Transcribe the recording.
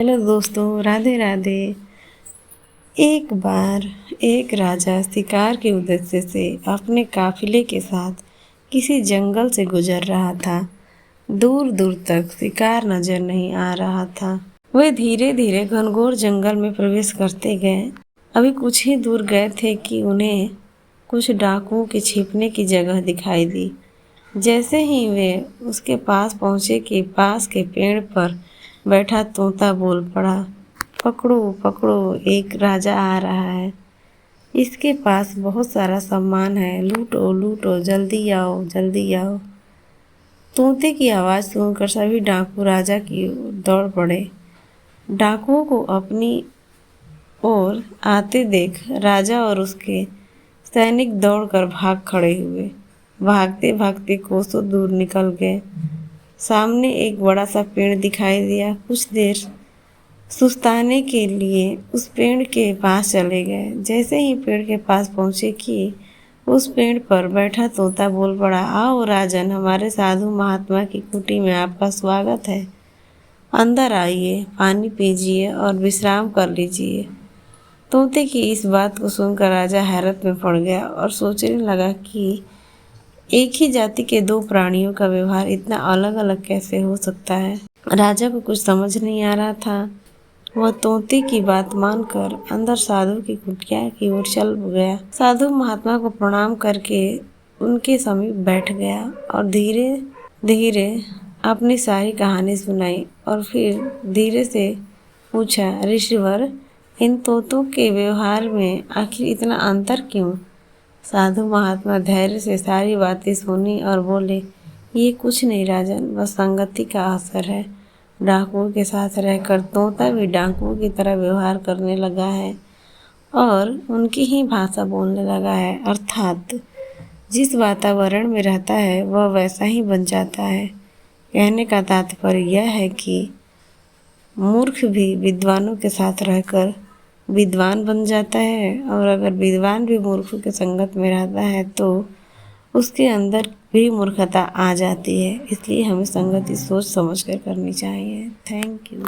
Hello दोस्तों, राधे राधे। एक बार एक राजा शिकार के उद्देश्य से अपने काफिले के साथ किसी जंगल से गुजर रहा था। दूर दूर तक शिकार नजर नहीं आ रहा था। वे धीरे धीरे घनघोर जंगल में प्रवेश करते गए। अभी कुछ ही दूर गए थे कि उन्हें कुछ डाकुओं के छिपने की जगह दिखाई दी। जैसे ही वे उसके पास पहुंचे कि पास के पेड़ पर बैठा तोता बोल पड़ा, पकड़ो पकड़ो, एक राजा आ रहा है। इसके पास बहुत सारा सामान है, लूटो लूटो, जल्दी आओ जल्दी आओ। तोते की आवाज़ सुनकर सभी डाकू राजा की ओर दौड़ पड़े। डाकुओं को अपनी ओर आते देख राजा और उसके सैनिक दौड़कर भाग खड़े हुए। भागते भागते कोसों दूर निकल गए। सामने एक बड़ा सा पेड़ दिखाई दिया। कुछ देर सुस्ताने के लिए उस पेड़ के पास चले गए। जैसे ही पेड़ के पास पहुंचे कि उस पेड़ पर बैठा तोता बोल पड़ा, आओ राजन, हमारे साधु महात्मा की कुटी में आपका स्वागत है। अंदर आइए, पानी पीजिए और विश्राम कर लीजिए। तोते की इस बात को सुनकर राजा हैरत में पड़ गया और सोचने लगा कि एक ही जाति के दो प्राणियों का व्यवहार इतना अलग अलग कैसे हो सकता है। राजा को कुछ समझ नहीं आ रहा था। वह तोते की बात मानकर अंदर साधु की कुटिया की ओर चल गया। साधु महात्मा को प्रणाम करके उनके समीप बैठ गया और धीरे धीरे अपनी सारी कहानी सुनाई और फिर धीरे से पूछा, ऋषिवर, इन तोतों के व्यवहार में आखिर इतना अंतर क्यों? साधु महात्मा धैर्य से सारी बातें सुनी और बोले, ये कुछ नहीं राजन, बस संगति का असर है। डाकुओं के साथ रहकर तोता भी डाकुओं की तरह व्यवहार करने लगा है और उनकी ही भाषा बोलने लगा है। अर्थात जिस वातावरण में रहता है वह वैसा ही बन जाता है। कहने का तात्पर्य यह है कि मूर्ख भी विद्वानों के साथ रहकर विद्वान बन जाता है और अगर विद्वान भी मूर्खों के संगत में रहता है तो उसके अंदर भी मूर्खता आ जाती है। इसलिए हमें संगति सोच समझ कर करनी चाहिए। Thank you.